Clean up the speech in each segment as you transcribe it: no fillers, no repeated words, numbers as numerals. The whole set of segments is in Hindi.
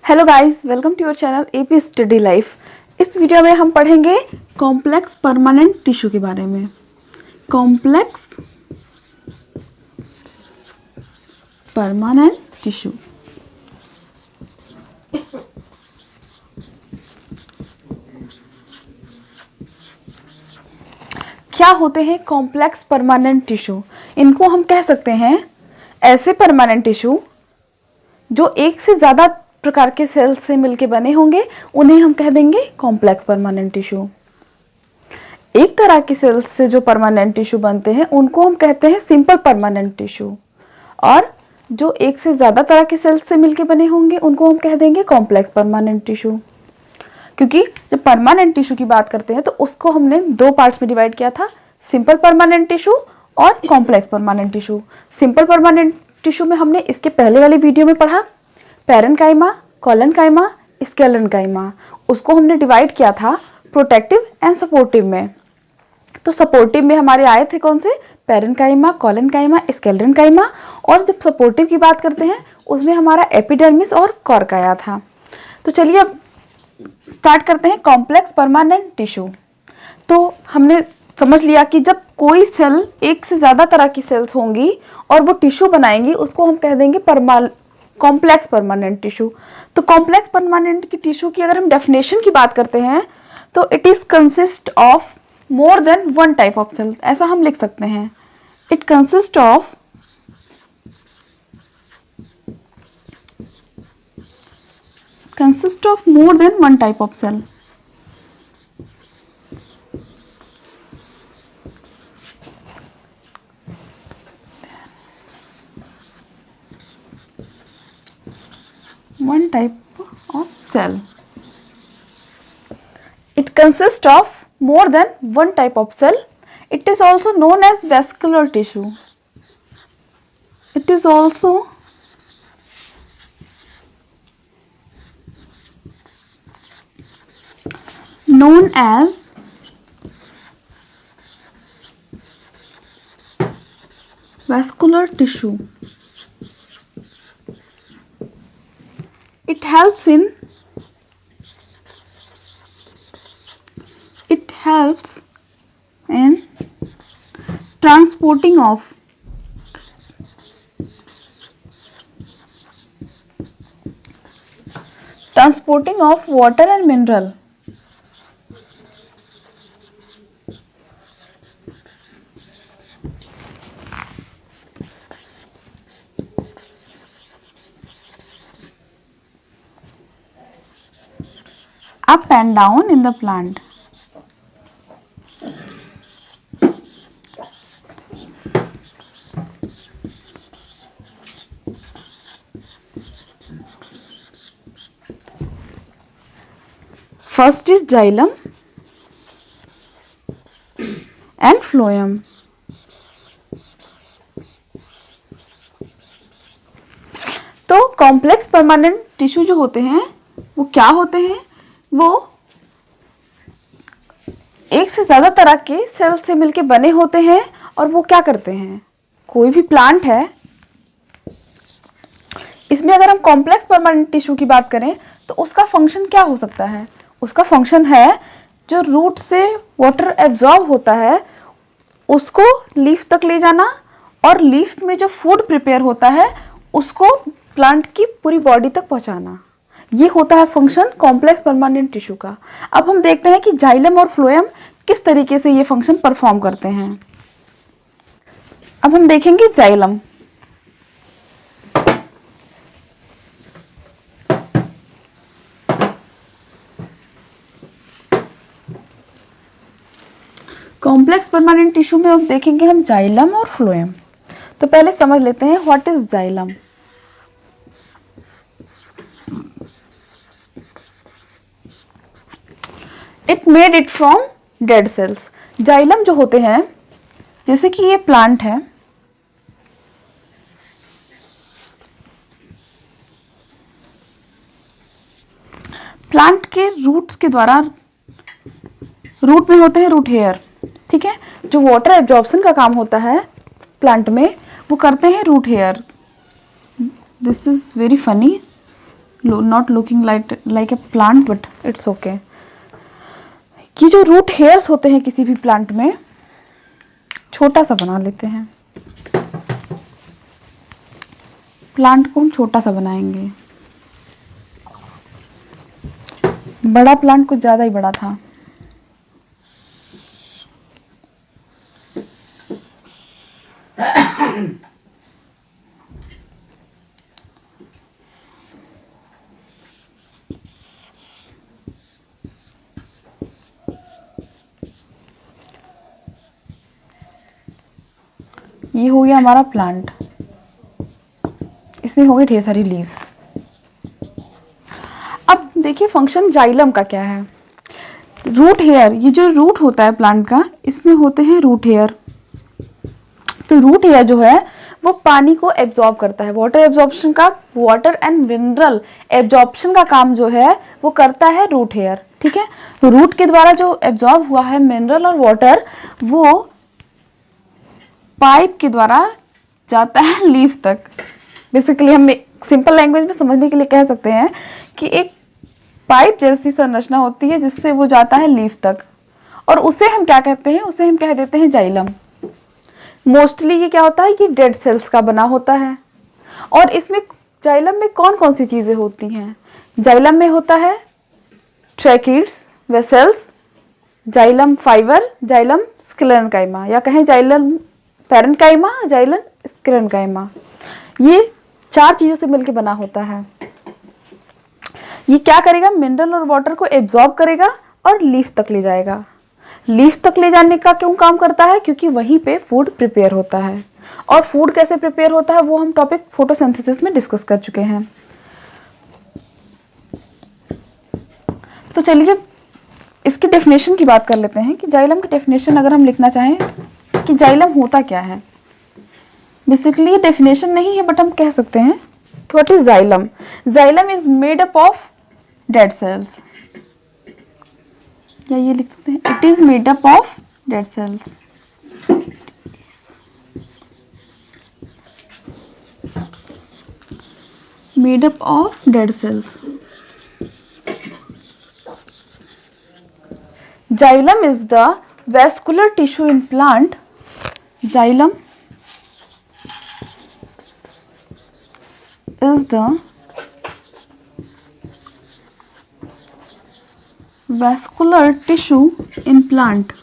Hello guys, welcome to your channel AP study life. इस वीडियो में हम पढ़ेंगे कॉम्प्लेक्स परमानेंट टिश्यू के बारे में। कॉम्प्लेक्स परमानेंट टिश्यू क्या होते हैं? कॉम्प्लेक्स परमानेंट टिश्यू, इनको हम कह सकते हैं ऐसे परमानेंट टिश्यू जो एक से ज़्यादा प्रकार के सेल्स से मिलकर बने होंगे, उन्हें हम कह देंगे कॉम्प्लेक्स परमानेंट टिश्यू। एक तरह के सेल्स से जो परमानेंट टिश्यू बनते हैं उनको हम कहते हैं सिंपल परमानेंट टिश्यू, और जो एक से ज़्यादा तरह के सेल्स से मिलकर बने होंगे उनको हम कह देंगे कॉम्प्लेक्स परमानेंट टिश्यू। क्योंकि जब परमानेंट टिश्यू की बात करते हैं तो उसको हमने दो पार्ट्स में डिवाइड किया था, सिंपल परमानेंट टिश्यू और complex permanent tissue. Simple permanent tissue में हमने इसके पहले वाली वीडियो में पढ़ा पैरेन्काइमा, कोलेनकाइमा, स्केलेनकाइमा। उसको हमने डिवाइड किया था प्रोटेक्टिव एंड सपोर्टिव में। तो सपोर्टिव में हमारे आए थे कौन से? Parenchyma, collenchyma, sclerenchyma. और जब सपोर्टिव की बात करते हैं उसमें हमारा एपिडर्मिस और कॉर्क आया था। तो चलिए अब स्टार्ट करते हैं कॉम्प्लेक्स परमानेंट टिश्यू। तो हमने समझ लिया कि जब कोई सेल एक से ज़्यादा तरह की सेल्स होंगी और वो टिश्यू बनाएंगी, उसको हम कह देंगे कॉम्प्लेक्स परमानेंट टिश्यू। तो कॉम्प्लेक्स परमानेंट की टिश्यू की अगर हम डेफिनेशन की बात करते हैं तो it is consist of more than one type of cell. ऐसा हम लिख सकते हैं, it consist of more than one type of cell. One type of cell. It consists of more than one type of cell. It is also known as vascular tissue. It is also known as vascular tissue. It helps in transporting of water and mineral. Up and down in the plant. First is xylem and phloem. तो कॉम्प्लेक्स परमानेंट टिश्यू जो होते हैं वो क्या होते हैं? वो एक से ज्यादा तरह के सेल से मिलके बने होते हैं, और वो क्या करते हैं? कोई भी प्लांट है, इसमें अगर हम कॉम्प्लेक्स परमानेंट टिश्यू की बात करें तो उसका फंक्शन क्या हो सकता है? उसका फंक्शन है जो रूट से वाटर एब्जॉर्ब होता है उसको लीफ तक ले जाना, और लीफ में जो फूड प्रिपेयर होता है उसको प्लांट की पूरी बॉडी तक पहुंचाना। ये होता है फंक्शन कॉम्प्लेक्स परमानेंट टिश्यू का। अब हम देखते हैं कि जाइलम और फ्लोएम किस तरीके से ये फंक्शन परफॉर्म करते हैं। अब हम देखेंगे जाइलम। कॉम्प्लेक्स परमानेंट टिश्यू में अब देखेंगे हम जाइलम और फ्लोएम। तो पहले समझ लेते हैं what is xylem. It made it from dead cells. Xylem जो होते हैं, जैसे कि ये प्लांट है, प्लांट के रूट्स के द्वारा, रूट में होते हैं रूट हेयर, ठीक है, जो वाटर एब्जॉर्प्शन का काम होता है प्लांट में वो करते हैं root hair. This is very funny. Not looking like a plant but it's okay. कि जो रूट हेयर्स होते हैं किसी भी प्लांट में, छोटा सा बना लेते हैं, प्लांट को हम छोटा सा बनाएंगे। बड़ा प्लांट कुछ ज़्यादा ही बड़ा था। ये हो गया हमारा प्लांट, इसमें हो गई ढेर सारी लीव्स। अब देखिए फंक्शन जाइलम का क्या है। रूट हेयर, ये जो रूट होता है प्लांट का, इसमें होते हैं रूट हेयर। तो रूट हेयर जो है वो पानी को एब्जॉर्ब करता है, वाटर एब्जॉर्प्शन का, वाटर एंड मिनरल एब्जॉर्प्शन का काम जो है वो करता है रूट हेयर। ठीक है, तो रूट के द्वारा जो एब्जॉर्ब हुआ है मिनरल और वाटर, वो पाइप के द्वारा जाता है लीफ तक। बेसिकली हम सिंपल लैंग्वेज में समझने के लिए कह सकते हैं कि एक पाइप जैसी संरचना होती है जिससे वो जाता है लीफ तक, और उसे हम क्या कहते हैं, उसे हम कह देते हैं जाइलम। मोस्टली ये क्या होता है, ये डेड सेल्स का बना होता है। और इसमें जाइलम में कौन कौन सी चीजें होती हैं? जाइलम में होता है tracheids, vessels, xylem fibre, xylem sclerenchyma, या कहें जाइलम पैरेन्काइमा, जाइलम स्क्लेरेन्काइमा। ये 4 चीजों से मिलकर बना होता है। ये क्या करेगा, मिनरल और वाटर को एब्जॉर्ब करेगा और लीफ तक ले जाएगा। लीफ तक ले जाने का क्यों काम करता है? क्योंकि वहीं पे फूड प्रिपेयर होता है। और फूड कैसे प्रिपेयर होता है वो हम टॉपिक फोटोसिंथेसिस में डिस्कस कर चुके हैं। तो चलिए इसकी डेफिनेशन की बात कर लेते हैं कि जाइलम की डेफिनेशन अगर हम लिखना चाहें कि जाइलम होता क्या है। बेसिकली ये डेफिनेशन नहीं है बट हम कह सकते हैं कि what is xylem. Xylem is made up of dead cells, या ये लिखते हैं it is made up of dead cells. Made up of dead cells. Xylem is the vascular tissue in plant. Xylem is the vascular tissue in plant.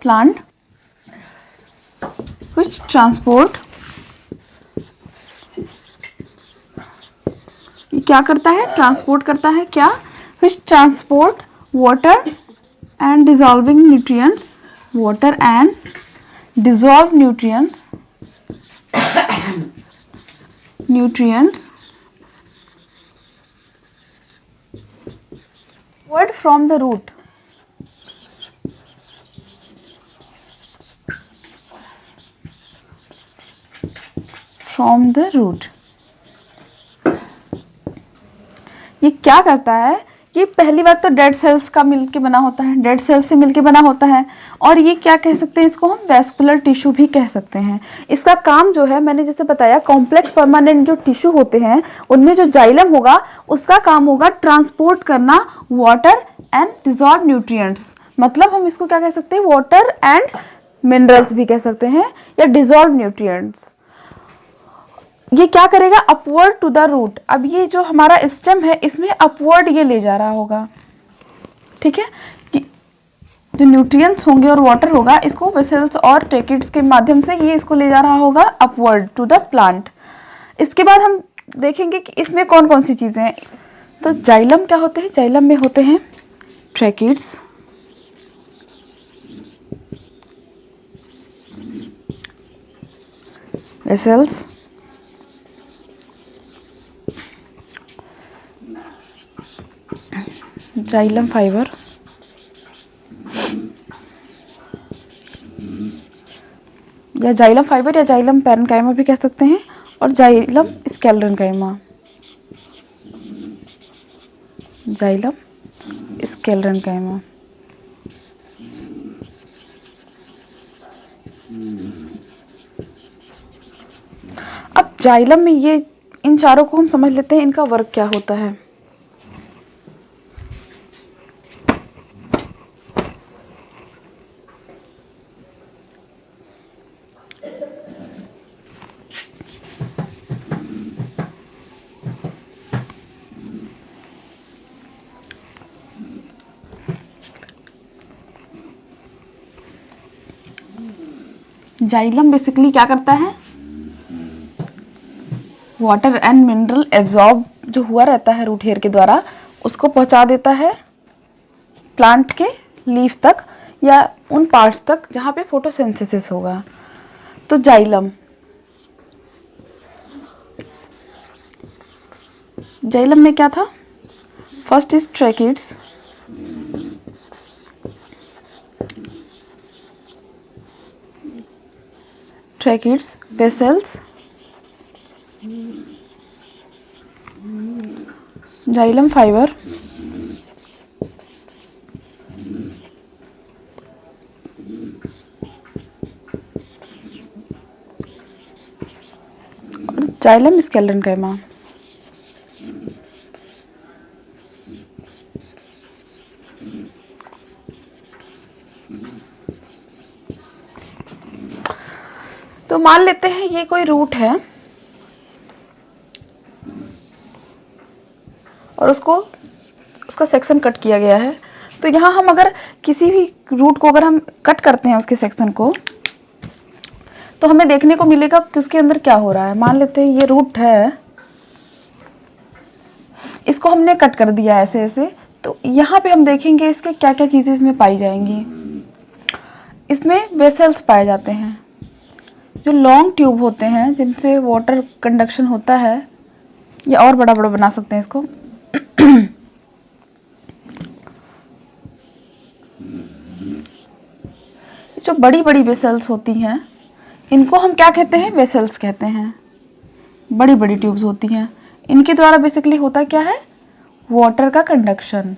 Plant which transport, क्या करता है, ट्रांसपोर्ट करता है क्या, which transport water and dissolving nutrients, water and dissolved nutrients word from the root, from the root। ये क्या करता है, ये पहली बात तो डेड सेल्स का मिलके बना होता है, डेड सेल्स से मिलके बना होता है। और ये क्या कह सकते हैं, इसको हम वैस्कुलर टिश्यू भी कह सकते हैं। इसका काम जो है मैंने जैसे बताया, कॉम्प्लेक्स परमानेंट जो टिश्यू होते हैं उनमें जो जाइलम होगा उसका काम होगा ट्रांसपोर्ट करना वाटर एंड डिजॉल्व न्यूट्रिएंट्स। मतलब हम इसको क्या कह सकते हैं, वाटर एंड मिनरल्स भी कह सकते हैं, या डिजॉल्व न्यूट्रिएंट्स। ये क्या करेगा, अपवर्ड टू द रूट। अब ये जो हमारा स्टेम है इसमें अपवर्ड ये ले जा रहा होगा। ठीक है, कि जो न्यूट्रिएंट्स होंगे और वाटर होगा इसको वेसल्स और ट्रैकिड्स के माध्यम से ये इसको ले जा रहा होगा अपवर्ड टू द प्लांट। इसके बाद हम देखेंगे कि इसमें कौन कौन सी चीजें हैं। तो जाइलम क्या होते हैं, जाइलम में होते हैं ट्रैकिड्स, वेसल्स, जाइलम फाइबर, या जाइलम फाइबर या जाइलम पैरेन्काइमा भी कह सकते हैं, और जाइलम स्क्लेरेन्काइमा, जाइलम स्क्लेरेन्काइमा। अब जाइलम में ये इन चारों को हम समझ लेते हैं, इनका वर्क क्या होता है। जाइलम बेसिकली क्या करता है, वाटर एंड मिनरल एब्जॉर्ब जो हुआ रहता है रूट हेयर के द्वारा, उसको पहुंचा देता है प्लांट के लीफ तक या उन पार्ट्स तक जहां पे फोटोसिंथेसिस होगा। तो जाइलम में क्या था, first is tracheids, vessels, xylem fibre, और जाइलम स्केलेरेन्काइमा। तो मान लेते हैं ये कोई रूट है और उसका सेक्शन कट किया गया है। तो यहाँ हम अगर किसी भी रूट को अगर हम कट करते हैं उसके सेक्शन को, तो हमें देखने को मिलेगा कि उसके अंदर क्या हो रहा है। मान लेते हैं ये रूट है, इसको हमने कट कर दिया ऐसे ऐसे, तो यहाँ पे हम देखेंगे इसके क्या क्या चीज़ें इसमें पाई जाएंगी। इसमें वेसल्स पाए जाते हैं, जो लॉन्ग ट्यूब होते हैं जिनसे वाटर कंडक्शन होता है, या और बड़ा बड़ा बना सकते हैं इसको। जो बड़ी बड़ी वेसल्स होती हैं इनको हम क्या कहते हैं, वेसल्स कहते हैं। बड़ी बड़ी ट्यूब्स होती हैं, इनके द्वारा बेसिकली होता क्या है, वाटर का कंडक्शन।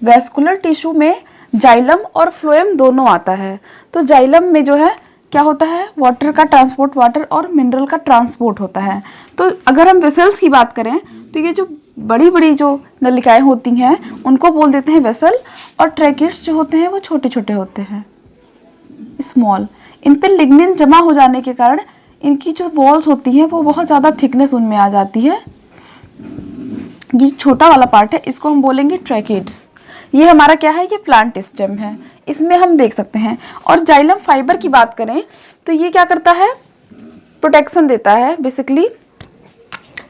वेस्कुलर टिश्यू में जाइलम और फ्लोएम दोनों आता है। तो जाइलम में जो है क्या होता है, वाटर का ट्रांसपोर्ट, वाटर और मिनरल का ट्रांसपोर्ट होता है। तो अगर हम वेसल्स की बात करें तो ये जो बड़ी बड़ी जो नलिकाएं होती हैं उनको बोल देते हैं वेसल, और ट्रैकिड्स जो होते हैं वो छोटे छोटे होते हैं, स्मॉल। इन पे लिग्निन जमा हो जाने के कारण इनकी जो वॉल्स होती हैं वो बहुत ज़्यादा थिकनेस उनमें आ जाती है। ये छोटा वाला पार्ट है, इसको हम बोलेंगे ट्रैकिड्स। ये हमारा क्या है, ये प्लांट स्टेम है, इसमें हम देख सकते हैं। और जाइलम फाइबर की बात करें तो ये क्या करता है, प्रोटेक्शन देता है बेसिकली।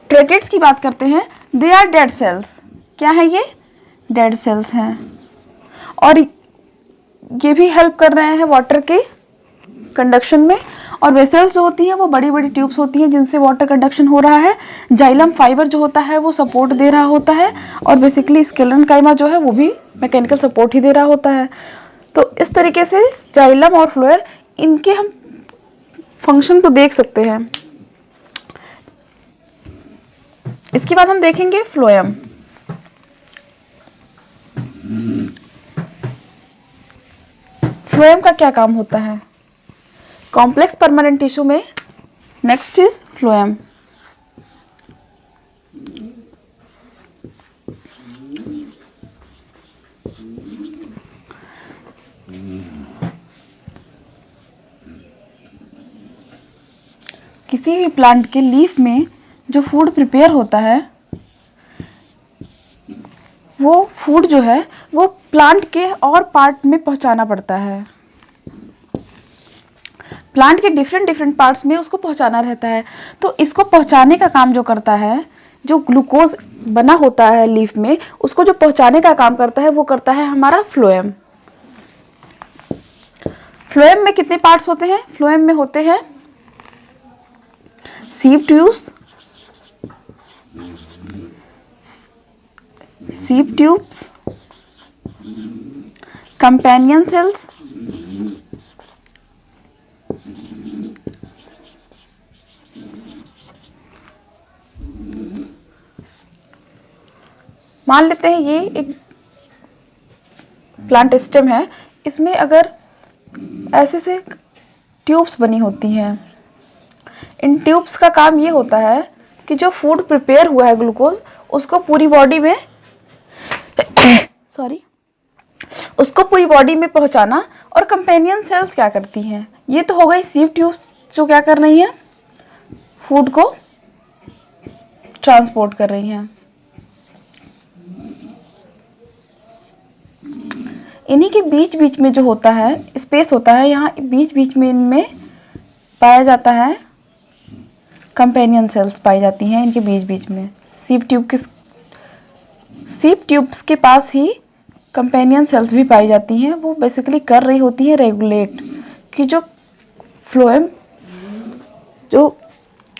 ट्रैकिड्स की बात करते हैं, दे आर डेड सेल्स। क्या है ये, डेड सेल्स हैं, और ये भी हेल्प कर रहे हैं वाटर के कंडक्शन में। और वेसल्स जो होती हैं वो बड़ी बड़ी ट्यूब्स होती हैं जिनसे वाटर कंडक्शन हो रहा है। जाइलम फाइबर जो होता है वो सपोर्ट दे रहा होता है, और बेसिकली स्केलेरेन्काइमा जो है वो भी मैकेनिकल सपोर्ट ही दे रहा होता है। तो इस तरीके से जाइलम और फ्लोएम, इनके हम फंक्शन को देख सकते हैं। इसके बाद हम देखेंगे फ्लोएम। फ्लोएम का क्या काम होता है कॉम्प्लेक्स परमानेंट टिश्यू में। Next is phloem. किसी भी प्लांट के लीफ में जो फूड प्रिपेयर होता है, वो फूड जो है वो प्लांट के और पार्ट में पहुंचाना पड़ता है। प्लांट के डिफरेंट डिफरेंट पार्ट्स में उसको पहुंचाना रहता है। तो इसको पहुंचाने का काम जो करता है, जो ग्लूकोज बना होता है लीफ में, उसको जो पहुंचाने का काम करता है वो करता है हमारा फ्लोएम। फ्लोएम में कितने पार्ट्स होते हैं, फ्लोएम में होते हैं सीव ट्यूब्स, कंपेनियन सेल्स, मान लेते हैं ये एक प्लांट स्टेम है, इसमें अगर ऐसे से ट्यूब्स बनी होती हैं। इन ट्यूब्स का काम ये होता है कि जो फूड प्रिपेयर हुआ है ग्लूकोज, उसको पूरी बॉडी में उसको पूरी बॉडी में पहुंचाना। और कंपेनियन सेल्स क्या करती हैं? ये तो हो गई सीव ट्यूब्स जो क्या कर रही हैं, फूड को ट्रांसपोर्ट कर रही हैं। इन्हीं के बीच बीच में जो होता है स्पेस होता है, यहाँ बीच बीच में इनमें पाया जाता है कंपेनियन सेल्स पाई जाती हैं इनके बीच बीच में। सीव ट्यूब्स के पास ही कंपेनियन सेल्स भी पाई जाती हैं। वो बेसिकली कर रही होती है रेगुलेट कि जो फ्लोएम, जो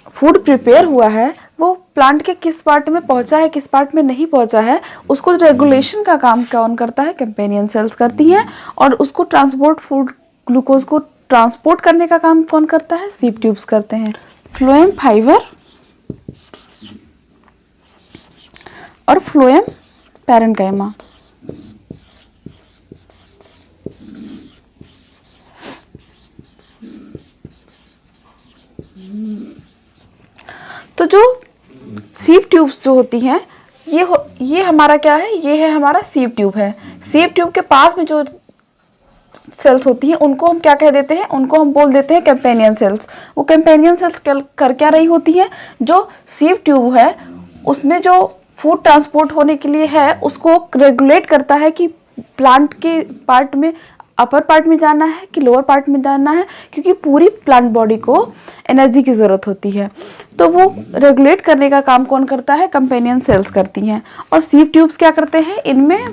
फूड प्रिपेयर हुआ है वो प्लांट के किस पार्ट में पहुंचा है, किस पार्ट में नहीं पहुंचा है, उसको रेगुलेशन का काम कौन करता है? कंपेनियन सेल्स करती हैं। और उसको ट्रांसपोर्ट, फूड ग्लूकोज को ट्रांसपोर्ट करने का काम कौन करता है? सीव ट्यूब्स करते हैं। फ्लोएम फाइबर और फ्लोएम पैरेन्काइमा। तो जो सीव ट्यूब्स जो होती हैं ये हमारा क्या है? ये है हमारा सीव ट्यूब है। सीव ट्यूब के पास में जो सेल्स होती हैं उनको हम क्या कह देते हैं? उनको हम बोल देते हैं कंपेनियन सेल्स। वो कंपेनियन सेल्स कर क्या रही होती हैं? जो सीव ट्यूब है उसमें जो फूड ट्रांसपोर्ट होने के लिए है उसको रेगुलेट करता है कि प्लांट के पार्ट में, अपर पार्ट में जाना है कि लोअर पार्ट में जाना है, क्योंकि पूरी प्लांट बॉडी को एनर्जी की ज़रूरत होती है। तो वो रेगुलेट करने का काम कौन करता है? कंपेनियन सेल्स करती हैं। और सीव ट्यूब्स क्या करते हैं? इनमें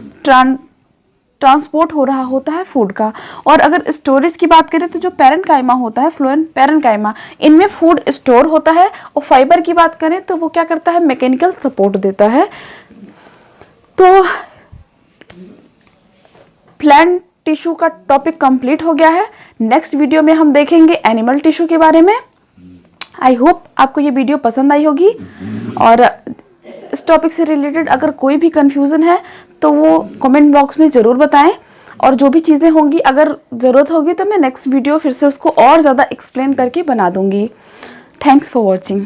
ट्रांसपोर्ट हो रहा होता है फूड का। और अगर स्टोरेज की बात करें तो जो पैरेन्काइमा होता है, फ्लोएम पैरेन्काइमा, इनमें फूड स्टोर होता है। और फाइबर की बात करें तो वो क्या करता है? मैकेनिकल सपोर्ट देता है। तो प्लांट टिश्यू का टॉपिक कंप्लीट हो गया है। नेक्स्ट वीडियो में हम देखेंगे एनिमल टिश्यू के बारे में। आई होप आपको ये वीडियो पसंद आई होगी। और इस टॉपिक से रिलेटेड अगर कोई भी कंफ्यूजन है तो वो कमेंट बॉक्स में ज़रूर बताएं। और जो भी चीज़ें होंगी, अगर ज़रूरत होगी तो मैं नेक्स्ट वीडियो फिर से उसको और ज़्यादा एक्सप्लेन करके बना दूंगी। Thanks for watching.